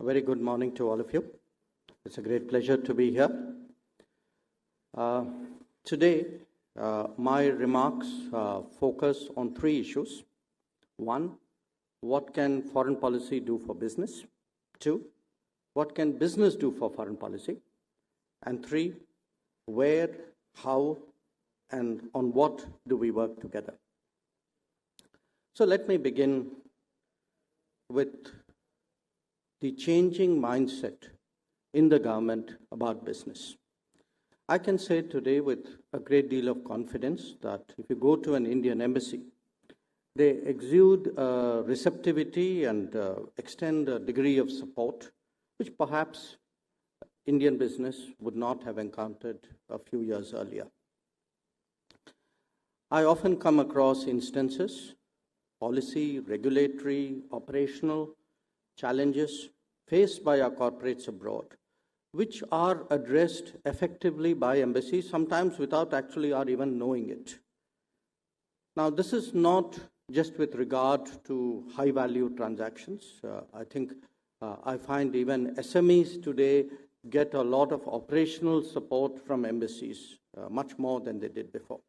A very good morning to all of you. It's a great pleasure to be here. Today, my remarks focus on three issues. One, what can foreign policy do for business? Two, what can business do for foreign policy? And three, where, how, and on what do we work together? So let me begin with the changing mindset in the government about business. I can say today with a great deal of confidence that if you go to an Indian embassy, they exude receptivity and extend a degree of support, which perhaps Indian business would not have encountered a few years earlier. I often come across instances, policy, regulatory, operational challenges faced by our corporates abroad, which are addressed effectively by embassies, sometimes without actually our even knowing it. Now, this is not just with regard to high-value transactions. I find even SMEs today get a lot of operational support from embassies, much more than they did before.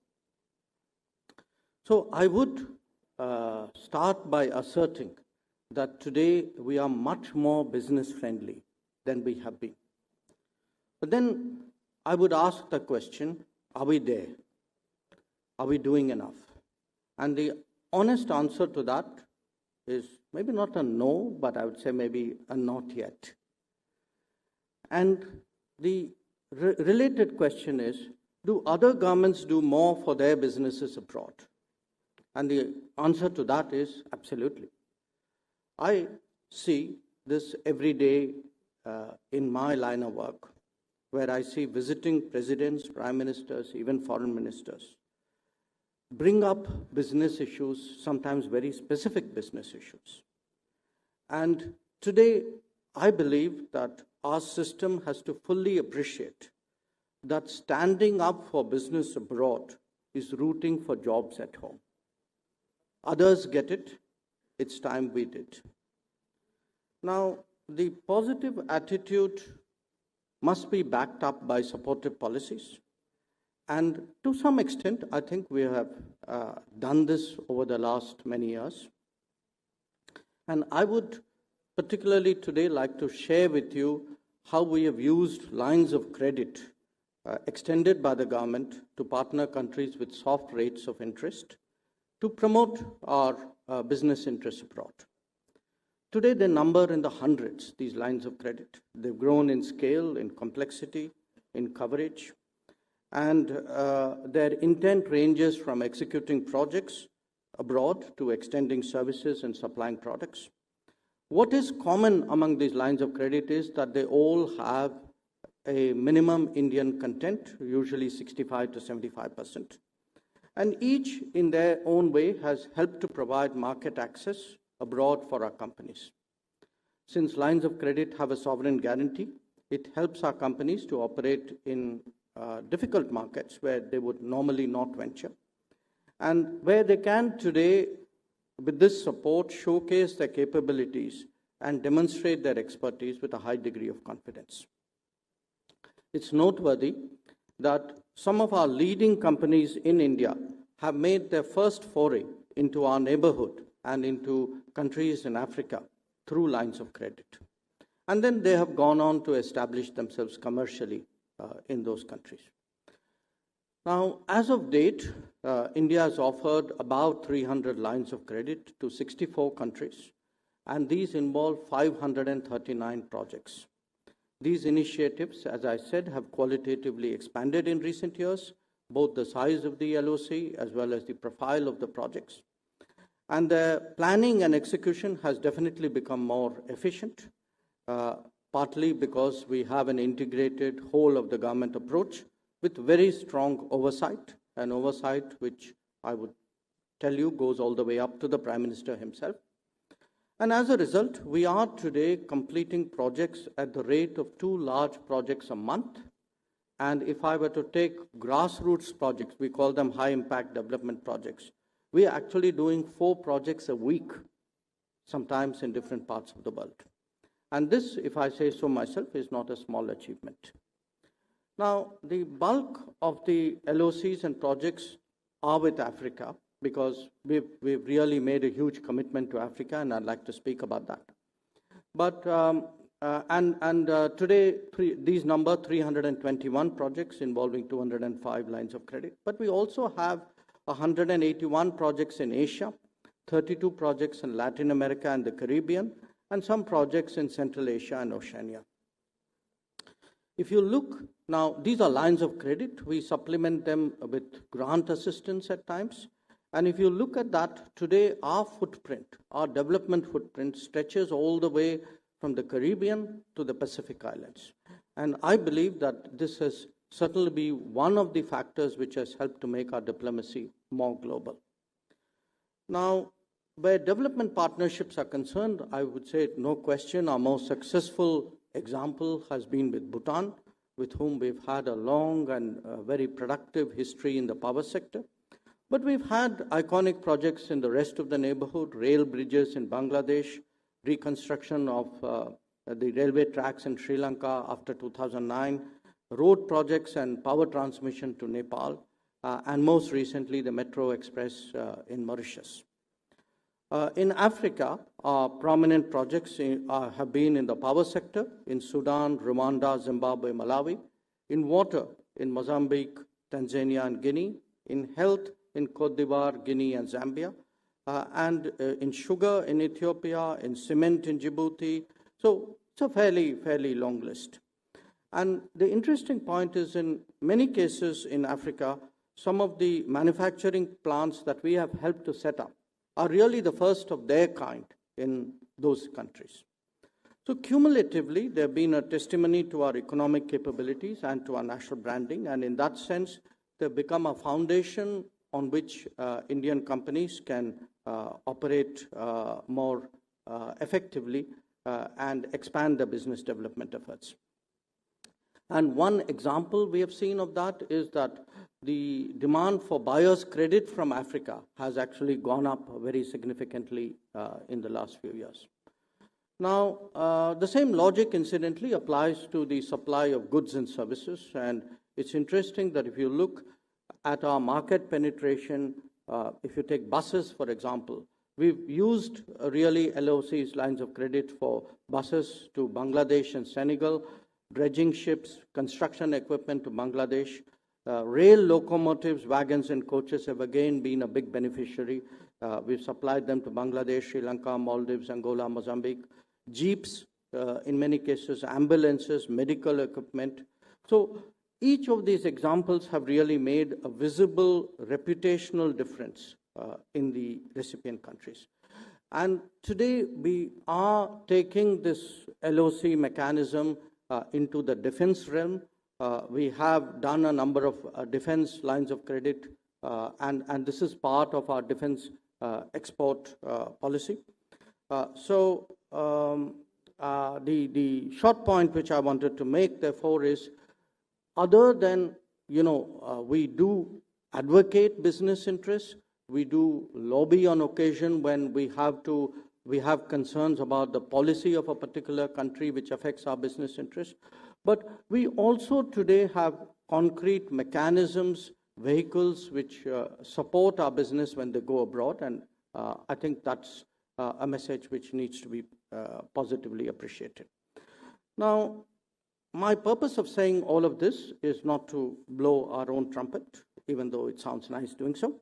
So I would start by asserting that today we are much more business-friendly than we have been. But then I would ask the question, are we there? Are we doing enough? And the honest answer to that is maybe not a no, but I would say maybe a not yet. And the related question is, do other governments do more for their businesses abroad? And the answer to that is absolutely. I see this every day in my line of work, where I see visiting presidents, prime ministers, even foreign ministers bring up business issues, sometimes very specific business issues. And today, I believe that our system has to fully appreciate that standing up for business abroad is rooting for jobs at home. Others get it. It's time we did. Now, the positive attitude must be backed up by supportive policies. And to some extent, I think we have done this over the last many years. And I would particularly today like to share with you how we have used lines of credit extended by the government to partner countries with soft rates of interest to promote our business interests abroad. Today, they number in the hundreds, these lines of credit. They've grown in scale, in complexity, in coverage, and their intent ranges from executing projects abroad to extending services and supplying products. What is common among these lines of credit is that they all have a minimum Indian content, usually 65 to 75%. And each, in their own way, has helped to provide market access abroad for our companies. Since lines of credit have a sovereign guarantee, it helps our companies to operate in difficult markets where they would normally not venture, and where they can today, with this support, showcase their capabilities and demonstrate their expertise with a high degree of confidence. It's noteworthy that some of our leading companies in India have made their first foray into our neighborhood and into countries in Africa through lines of credit. And then they have gone on to establish themselves commercially in those countries. Now, as of date, India has offered about 300 lines of credit to 64 countries, and these involve 539 projects. These initiatives, as I said, have qualitatively expanded in recent years, both the size of the LOC as well as the profile of the projects. And the planning and execution has definitely become more efficient, partly because we have an integrated whole of the government approach with very strong oversight, an oversight which I would tell you goes all the way up to the Prime Minister himself. And as a result, we are today completing projects at the rate of 2 large projects a month. And if I were to take grassroots projects, we call them high impact development projects, we are actually doing 4 projects a week, sometimes in different parts of the world. And this, if I say so myself, is not a small achievement. Now, the bulk of the LOCs and projects are with Africa because we've really made a huge commitment to Africa, and I'd like to speak about that. But today, these number 321 projects involving 205 lines of credit. But we also have 181 projects in Asia, 32 projects in Latin America and the Caribbean, and some projects in Central Asia and Oceania. If you look now, these are lines of credit. We supplement them with grant assistance at times. And if you look at that, today our footprint, our development footprint stretches all the way from the Caribbean to the Pacific Islands. And I believe that this has certainly been one of the factors which has helped to make our diplomacy more global. Now, where development partnerships are concerned, I would say no question our most successful example has been with Bhutan, with whom we've had a long and very productive history in the power sector. But we've had iconic projects in the rest of the neighborhood, rail bridges in Bangladesh, reconstruction of the railway tracks in Sri Lanka after 2009, road projects and power transmission to Nepal, and most recently the Metro Express in Mauritius. In Africa, our prominent projects have been in the power sector, in Sudan, Rwanda, Zimbabwe, Malawi, in water, in Mozambique, Tanzania, and Guinea, in health, in Cote d'Ivoire, Guinea, and Zambia, and in sugar, in Ethiopia, in cement, in Djibouti. So it's a fairly long list. And the interesting point is, in many cases in Africa, some of the manufacturing plants that we have helped to set up are really the first of their kind in those countries. So cumulatively, they have been a testimony to our economic capabilities and to our national branding, and in that sense, they've become a foundation on which Indian companies can operate more effectively and expand their business development efforts. And one example we have seen of that is that the demand for buyer's credit from Africa has actually gone up very significantly in the last few years. Now, the same logic, incidentally, applies to the supply of goods and services. And it's interesting that if you look at our market penetration, if you take buses, for example, we've used really LOC's lines of credit for buses to Bangladesh and Senegal, dredging ships, construction equipment to Bangladesh. Rail locomotives, wagons, and coaches have again been a big beneficiary. We've supplied them to Bangladesh, Sri Lanka, Maldives, Angola, Mozambique. Jeeps, in many cases, ambulances, medical equipment. So each of these examples have really made a visible reputational difference in the recipient countries. And today we are taking this LOC mechanism into the defense realm. We have done a number of defense lines of credit, and this is part of our defense export policy. The short point which I wanted to make, therefore, is other than, we do advocate business interests, we do lobby on occasion when we have concerns about the policy of a particular country which affects our business interests. But we also today have concrete mechanisms, vehicles which support our business when they go abroad, and I think that's a message which needs to be positively appreciated. Now, my purpose of saying all of this is not to blow our own trumpet, even though it sounds nice doing so.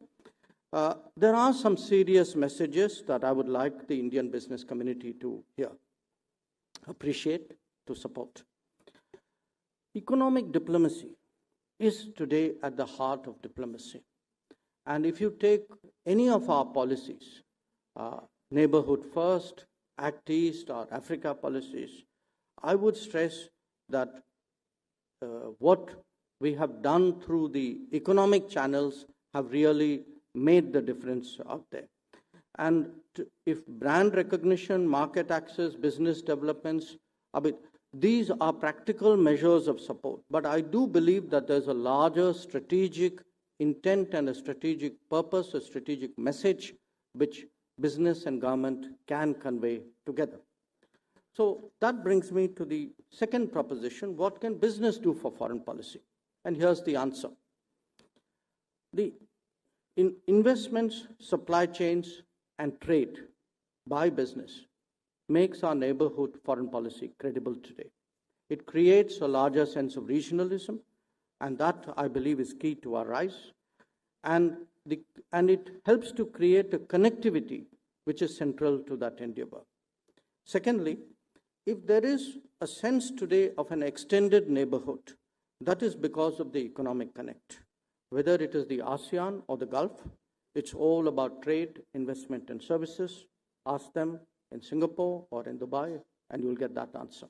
There are some serious messages that I would like the Indian business community to hear, appreciate, to support. Economic diplomacy is today at the heart of diplomacy. And if you take any of our policies, neighborhood first, Act East, or Africa policies, I would stress that what we have done through the economic channels have really made the difference out there. And if brand recognition, market access, business developments, these are practical measures of support. But I do believe that there's a larger strategic intent and a strategic purpose, a strategic message which business and government can convey together. So that brings me to the second proposition: what can business do for foreign policy? And here's the answer. In investments, supply chains, and trade by business makes our neighborhood foreign policy credible today. It creates a larger sense of regionalism, and that, I believe, is key to our rise. And it helps to create a connectivity which is central to that endeavor. Secondly, if there is a sense today of an extended neighborhood, that is because of the economic connect. Whether it is the ASEAN or the Gulf, it's all about trade, investment, and services. Ask them in Singapore or in Dubai, and you'll get that answer.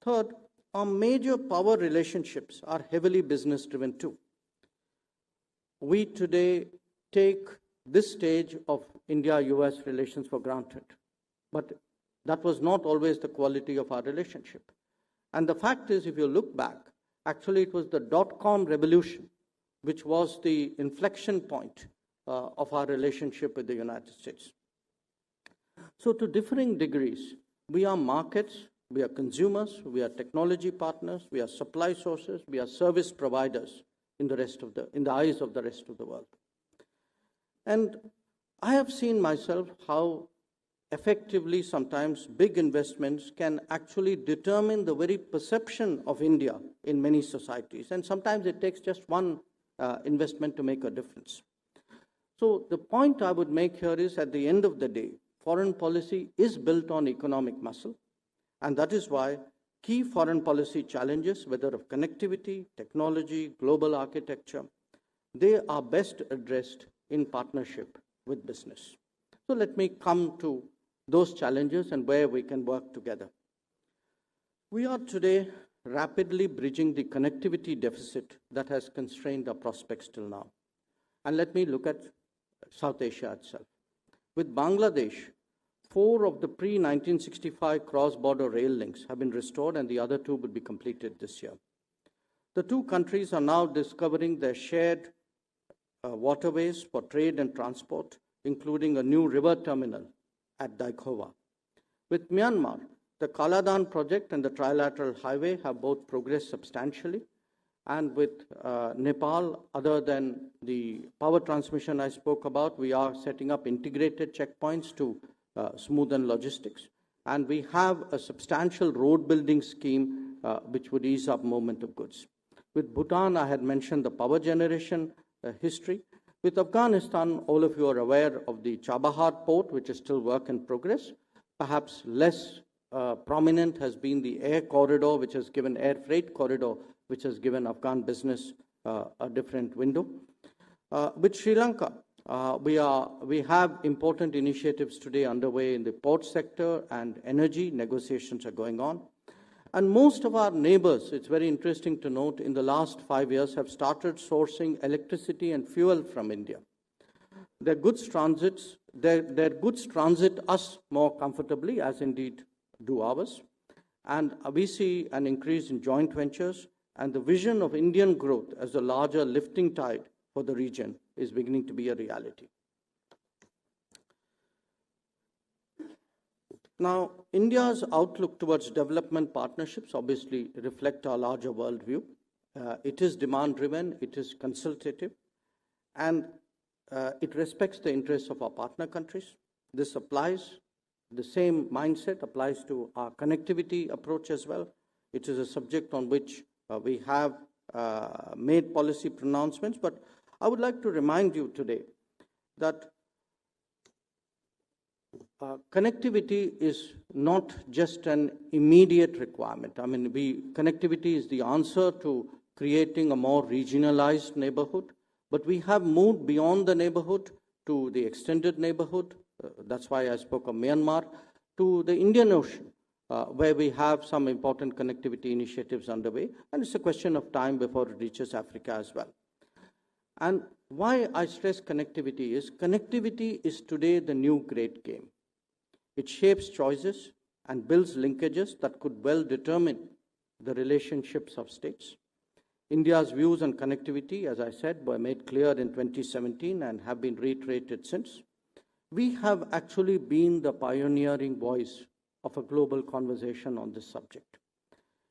Third, our major power relationships are heavily business-driven too. We today take this stage of India-US relations for granted, but that was not always the quality of our relationship. And the fact is, if you look back, actually it was the dot-com revolution which was the inflection point of our relationship with the United States. So to differing degrees, we are markets, we are consumers, we are technology partners, we are supply sources, we are service providers in the eyes of the rest of the world. And I have seen myself how effectively sometimes big investments can actually determine the very perception of India in many societies. And sometimes it takes just one investment to make a difference. So the point I would make here is, at the end of the day, foreign policy is built on economic muscle, and that is why key foreign policy challenges, whether of connectivity, technology, global architecture, they are best addressed in partnership with business. So let me come to those challenges and where we can work together. We are today rapidly bridging the connectivity deficit that has constrained our prospects till now. And let me look at South Asia itself. With Bangladesh, 4 of the pre-1965 cross-border rail links have been restored, and the other 2 will be completed this year. The 2 countries are now discovering their shared waterways for trade and transport, including a new river terminal at Daikhowa. With Myanmar, the Kaladan project and the trilateral highway have both progressed substantially. And with Nepal, other than the power transmission I spoke about, we are setting up integrated checkpoints to smoothen logistics. And we have a substantial road building scheme which would ease up movement of goods. With Bhutan, I had mentioned the power generation history. With Afghanistan, all of you are aware of the Chabahar port, which is still work in progress. Perhaps less prominent has been the air corridor, which has given air freight corridor, which has given Afghan business a different window. With Sri Lanka, we have important initiatives today underway in the port sector and energy. Negotiations are going on. And most of our neighbors, it's very interesting to note, in the last 5 years have started sourcing electricity and fuel from India. Their goods transit us more comfortably, as indeed do ours. And we see an increase in joint ventures, and the vision of Indian growth as a larger lifting tide for the region is beginning to be a reality. Now, India's outlook towards development partnerships obviously reflect our larger worldview. It is demand-driven, it is consultative, and it respects the interests of our partner countries. This applies, the same mindset applies to our connectivity approach as well. It is a subject on which we have made policy pronouncements, but I would like to remind you today that connectivity is not just an immediate requirement. I mean, connectivity is the answer to creating a more regionalized neighborhood, but we have moved beyond the neighborhood to the extended neighborhood. That's why I spoke of Myanmar, to the Indian Ocean, where we have some important connectivity initiatives underway, and it's a question of time before it reaches Africa as well. And why I stress connectivity is today the new great game. It shapes choices and builds linkages that could well determine the relationships of states. India's views on connectivity, as I said, were made clear in 2017 and have been reiterated since. We have actually been the pioneering voice of a global conversation on this subject.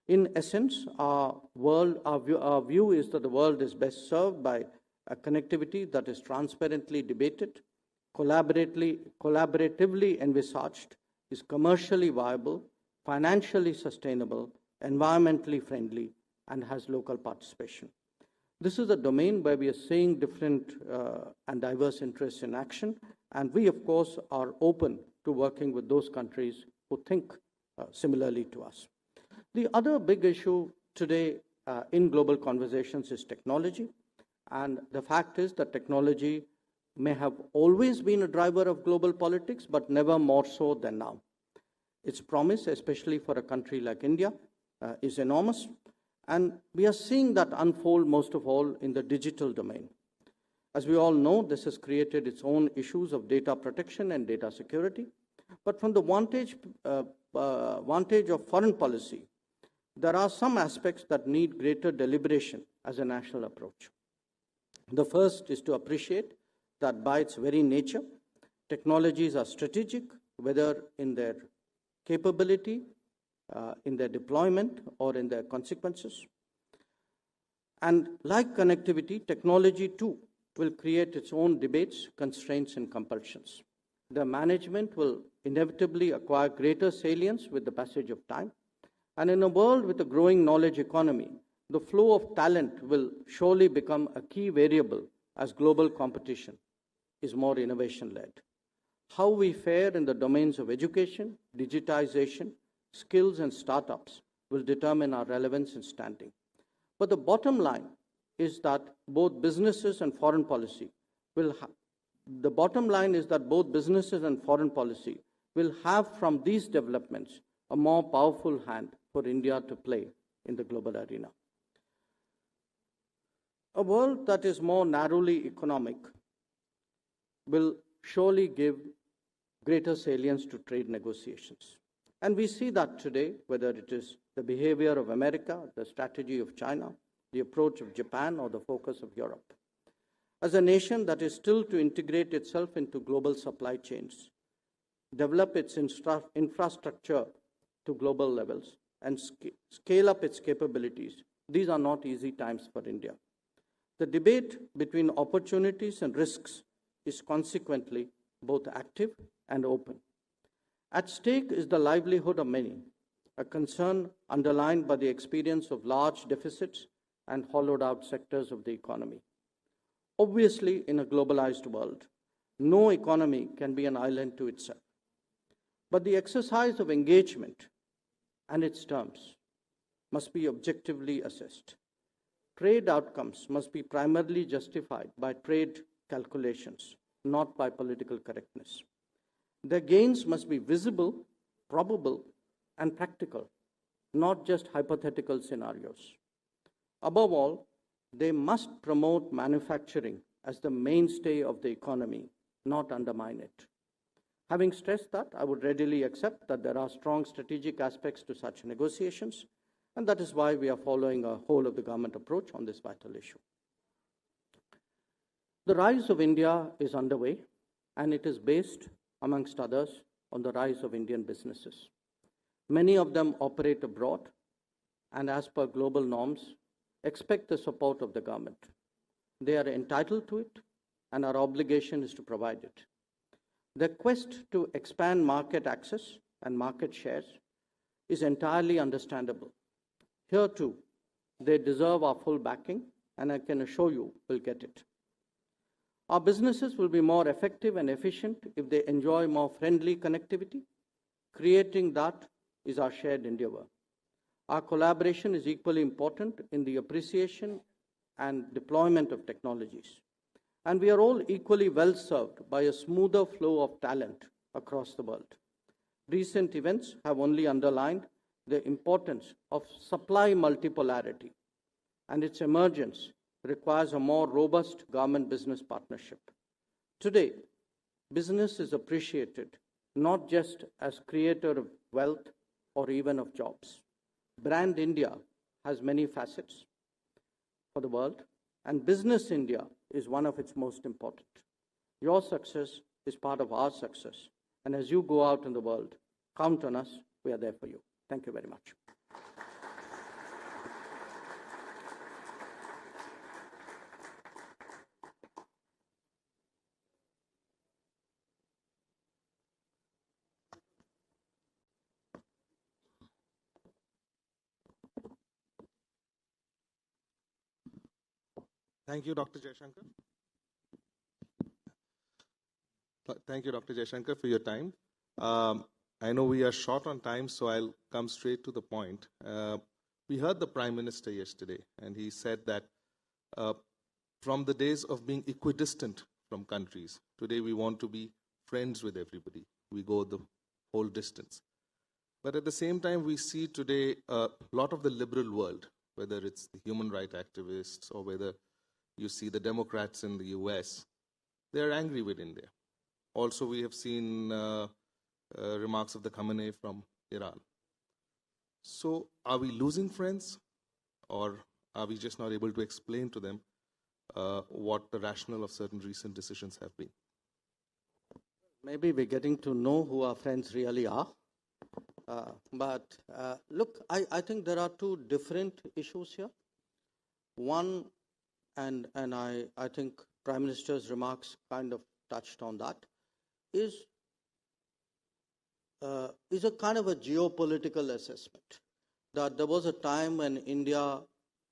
In essence, our view is that the world is best served by a connectivity that is transparently debated, collaboratively envisaged, is commercially viable, financially sustainable, environmentally friendly, and has local participation. This is a domain where we are seeing different and diverse interests in action, and we, of course, are open to working with those countries who think similarly to us. The other big issue today in global conversations is technology, and the fact is that technology may have always been a driver of global politics, but never more so than now. Its promise, especially for a country like India, is enormous, and we are seeing that unfold most of all in the digital domain. As we all know, this has created its own issues of data protection and data security, but from the vantage of foreign policy, there are some aspects that need greater deliberation as a national approach. The first is to appreciate that by its very nature, technologies are strategic, whether in their capability, in their deployment, or in their consequences. And like connectivity, technology too will create its own debates, constraints, and compulsions. The management will inevitably acquire greater salience with the passage of time. And in a world with a growing knowledge economy, the flow of talent will surely become a key variable as global competition is more innovation-led. How we fare in the domains of education, digitization, skills, and startups will determine our relevance and standing. But the bottom line is that both businesses and foreign policy will have from these developments a more powerful hand for India to play in the global arena. A world that is more narrowly economic will surely give greater salience to trade negotiations. And we see that today, whether it is the behavior of America, the strategy of China, the approach of Japan, or the focus of Europe. As a nation that is still to integrate itself into global supply chains, develop its infrastructure to global levels, and scale up its capabilities, these are not easy times for India. The debate between opportunities and risks is consequently both active and open. At stake is the livelihood of many, a concern underlined by the experience of large deficits and hollowed out sectors of the economy. Obviously, in a globalized world, no economy can be an island to itself. But the exercise of engagement and its terms must be objectively assessed. Trade outcomes must be primarily justified by trade calculations, not by political correctness. Their gains must be visible, probable, and practical, not just hypothetical scenarios. Above all, they must promote manufacturing as the mainstay of the economy, not undermine it. Having stressed that, I would readily accept that there are strong strategic aspects to such negotiations, and that is why we are following a whole-of-the-government approach on this vital issue. The rise of India is underway, and it is based, amongst others, on the rise of Indian businesses. Many of them operate abroad, and as per global norms, expect the support of the government. They are entitled to it, and our obligation is to provide it. The quest to expand market access and market shares is entirely understandable. Here too, they deserve our full backing, and I can assure you we'll get it. Our businesses will be more effective and efficient if they enjoy more friendly connectivity. Creating that is our shared endeavor. Our collaboration is equally important in the appreciation and deployment of technologies. And we are all equally well served by a smoother flow of talent across the world. Recent events have only underlined the importance of supply multipolarity, and its emergence requires a more robust government-business partnership. Today, business is appreciated not just as creator of wealth or even of jobs. Brand India has many facets for the world, and Business India is one of its most important. Your success is part of our success, and as you go out in the world, count on us. We are there for you. Thank you very much. Thank you, Dr. Jaishankar. Thank you, Dr. Jaishankar, for your time. I know we are short on time, so I'll come straight to the point. We heard the Prime Minister yesterday, and he said that from the days of being equidistant from countries, today we want to be friends with everybody. We go the whole distance. But at the same time, we see today a lot of the liberal world, whether it's the human rights activists or whether you see the Democrats in the US, they're angry with India. Also, we have seen remarks of the Khamenei from Iran. So are we losing friends, or are we just not able to explain to them what the rationale of certain recent decisions have been? Maybe we're getting to know who our friends really are. But look, I think there are two different issues here. One, and I think Prime Minister's remarks kind of touched on that, is a kind of a geopolitical assessment. That there was a time when India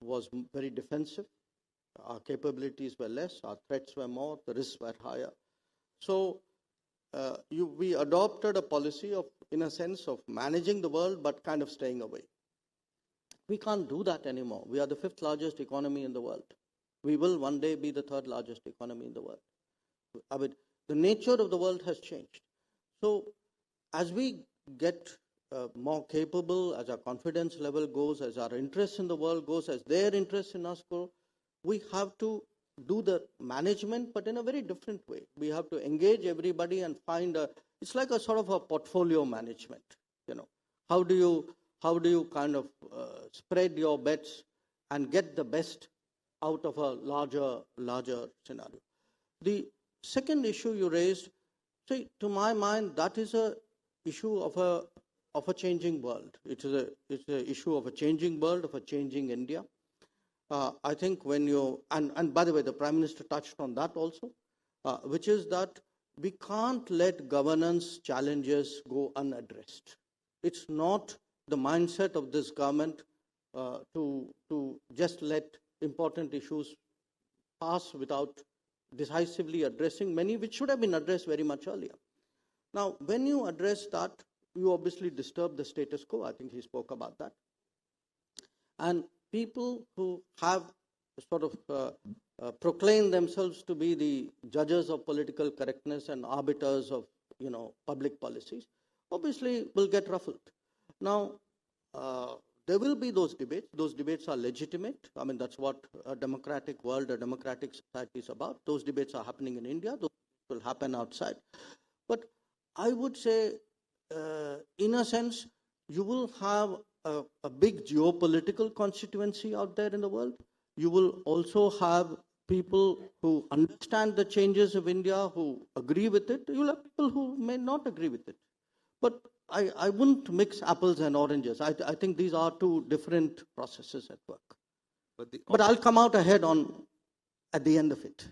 was very defensive, our capabilities were less, our threats were more, the risks were higher. So we adopted a policy of, in a sense, of managing the world but kind of staying away. We can't do that anymore. We are the 5th largest economy in the world. We will one day be the 3rd largest economy in the world. I mean, the nature of the world has changed. So as we get more capable, as our confidence level goes, as our interest in the world goes, as their interest in us grow, we have to do the management, but in a very different way. We have to engage everybody and find it's like a sort of a portfolio management. You know, how do you kind of spread your bets and get the best out of a larger scenario? The second issue you raised, see, to my mind, that is a issue of a changing world. It's an issue of a changing world, of a changing India. I think when you, and by the way, the Prime Minister touched on that also, which is that we can't let governance challenges go unaddressed. It's not the mindset of this government to just let important issues pass without decisively addressing many which should have been addressed very much earlier. Now, when you address that, you obviously disturb the status quo. I think he spoke about that. And people who have sort of proclaimed themselves to be the judges of political correctness and arbiters of, public policies, obviously will get ruffled. Now, there will be those debates. Those debates are legitimate. I mean, that's what a democratic world, a democratic society is about. Those debates are happening in India. Those will happen outside. But I would say, in a sense, you will have a big geopolitical constituency out there in the world. You will also have people who understand the changes of India, who agree with it. You'll have people who may not agree with it. But I wouldn't mix apples and oranges. I think these are two different processes at work. But I'll come out ahead at the end of it.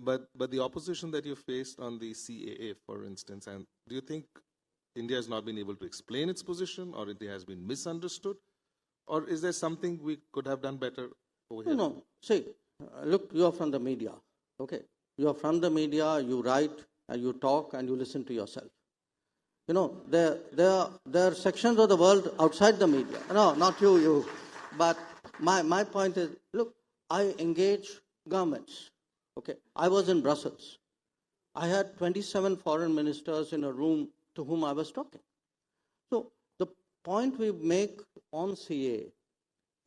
But the opposition that you faced on the CAA, for instance, and do you think India has not been able to explain its position, or it has been misunderstood, or is there something we could have done better over here? No. See, look, you are from the media, okay? You are from the media, you write, and you talk, and you listen to yourself. There are sections of the world outside the media. No, not you. But my point is, look, I engage governments. Okay, I was in Brussels. I had 27 foreign ministers in a room to whom I was talking. So the point we make on CA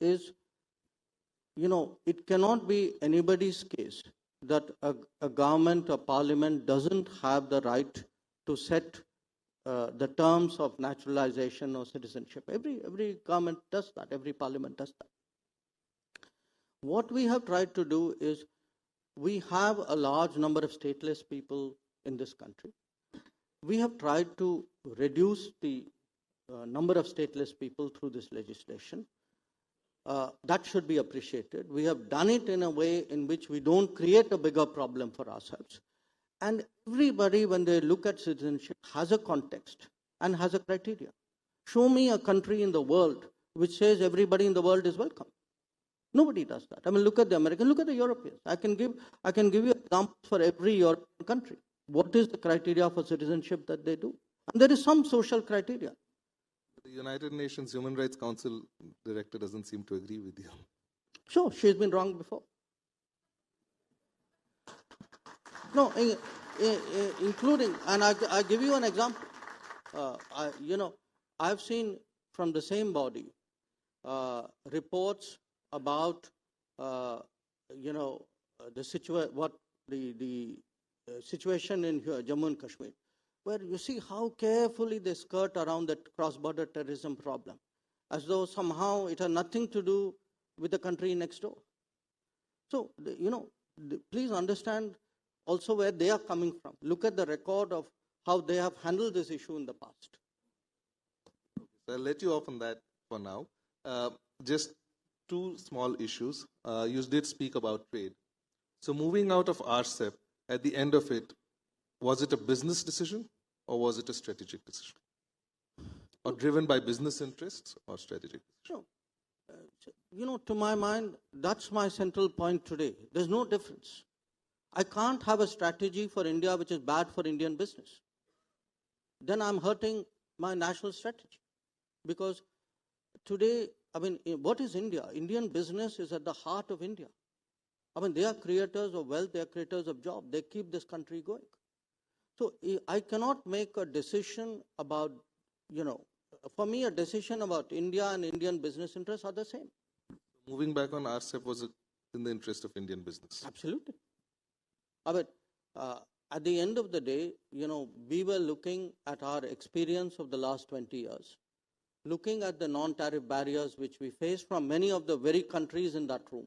is, it cannot be anybody's case that a government or parliament doesn't have the right to set the terms of naturalization or citizenship. Every government does that. Every parliament does that. What we have tried to do is, we have a large number of stateless people in this country. We have tried to reduce the number of stateless people through this legislation. That should be appreciated. We have done it in a way in which we don't create a bigger problem for ourselves. And everybody, when they look at citizenship, has a context and has a criteria. Show me a country in the world which says everybody in the world is welcome. Nobody does that. I mean, look at the Americans, look at the Europeans. I can give you examples for every European country. What is the criteria for citizenship that they do? And there is some social criteria. The United Nations Human Rights Council director doesn't seem to agree with you. Sure, she's been wrong before. No, including, and I give you an example. I've seen from the same body reports about the situation in Jammu and Kashmir, where you see how carefully they skirt around that cross-border terrorism problem, as though somehow it has nothing to do with the country next door. So, please understand also where they are coming from. Look at the record of how they have handled this issue in the past. So I'll let you off on that for now. Just two small issues. You did speak about trade. So moving out of RCEP, at the end of it, was it a business decision or was it a strategic decision? Or driven by business interests or strategic decision? No. To my mind, that's my central point today. There's no difference. I can't have a strategy for India which is bad for Indian business. Then I'm hurting my national strategy. Because today, what is India? Indian business is at the heart of India. They are creators of wealth, they are creators of jobs. They keep this country going. So I cannot make a decision about, for me, a decision about India and Indian business interests are the same. Moving back on RCEP was in the interest of Indian business. Absolutely. At the end of the day, we were looking at our experience of the last 20 years, looking at the non-tariff barriers which we face from many of the very countries in that room.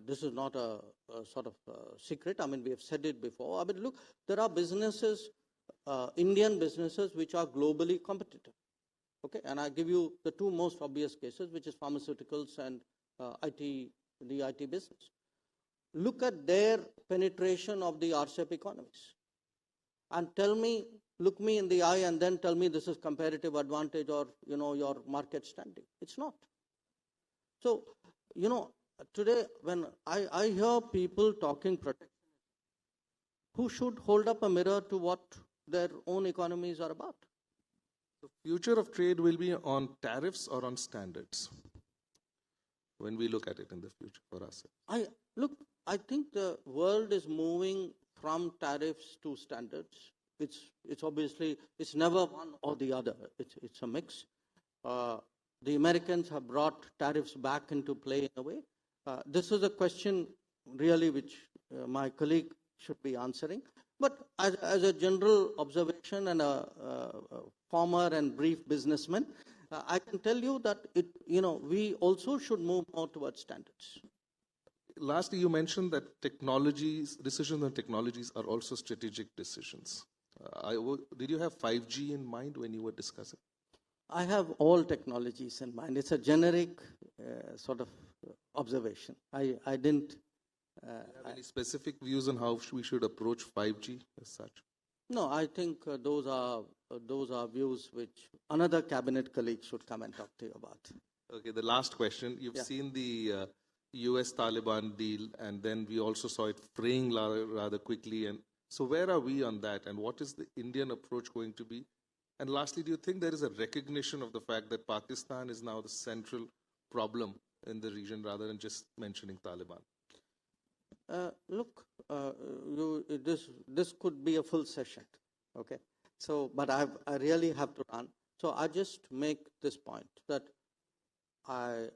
This is not a sort of secret. We have said it before. Look, there are businesses, Indian businesses, which are globally competitive. Okay, and I give you the two most obvious cases, which is pharmaceuticals and the IT business. Look at their penetration of the RCEP economies, and look me in the eye, and then tell me this is comparative advantage or your market standing. It's not. So today when I hear people talking protection, who should hold up a mirror to what their own economies are about? The future of trade will be on tariffs or on standards when we look at it in the future for us. I think the world is moving from tariffs to standards. It's obviously, it's never one or the other. It's a mix. The Americans have brought tariffs back into play in a way. This is a question really which my colleague should be answering. But as a general observation and a former and brief businessman, I can tell you that we also should move more towards standards. Lastly, you mentioned that decisions on technologies are also strategic decisions. Did you have 5G in mind when you were discussing? I have all technologies in mind. It's a generic sort of observation. I didn't. Do you have any specific views on how we should approach 5G as such? No, I think those are views which another cabinet colleague should come and talk to you about. Okay, the last question. You've seen the US Taliban deal, and then we also saw it fraying rather quickly. And so where are we on that, and what is the Indian approach going to be? And lastly, do you think there is a recognition of the fact that Pakistan is now the central problem in the region rather than just mentioning Taliban? Look, this could be a full session, okay? So, but I really have to run. So I just make this point that I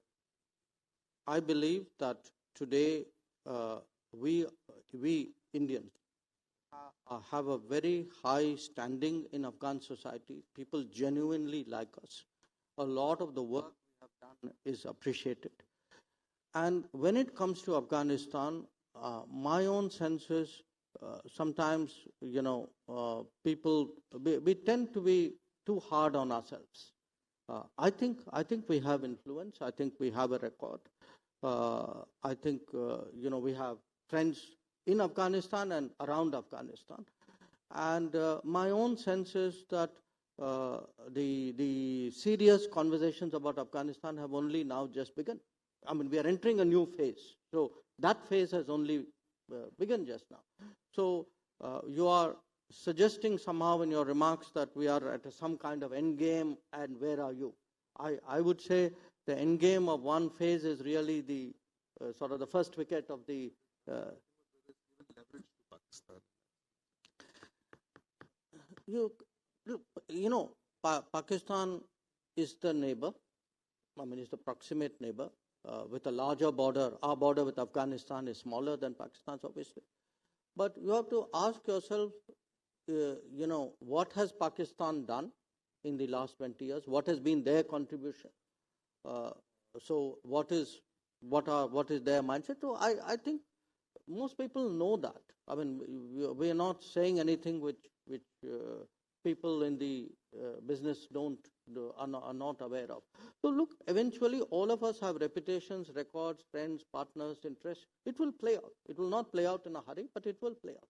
believe that today we Indians have a very high standing in Afghan society. People genuinely like us. A lot of the work we have done is appreciated. And when it comes to Afghanistan, my own sense is sometimes, people, we tend to be too hard on ourselves. I think we have influence. I think we have a record. I think, we have friends in Afghanistan and around Afghanistan. And my own sense is that the serious conversations about Afghanistan have only now just begun. I mean, we are entering a new phase. So that phase has only begun just now. So you are suggesting somehow in your remarks that we are at some kind of end game, and where are you? I would say the end game of one phase is really the sort of the first wicket of the. Pakistan is the neighbor. I mean, it's the proximate neighbor with a larger border. Our border with Afghanistan is smaller than Pakistan's, obviously. But you have to ask yourself, what has Pakistan done in the last 20 years? What has been their contribution? So what is their mindset? So I think most people know that. I mean, we are not saying anything which people in the business are not aware of. So look, eventually all of us have reputations, records, friends, partners, interests. It will play out. It will not play out in a hurry, but it will play out.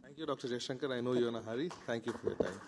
Thank you, Dr. Jaishankar. I know you're in a hurry. Thank you for your time.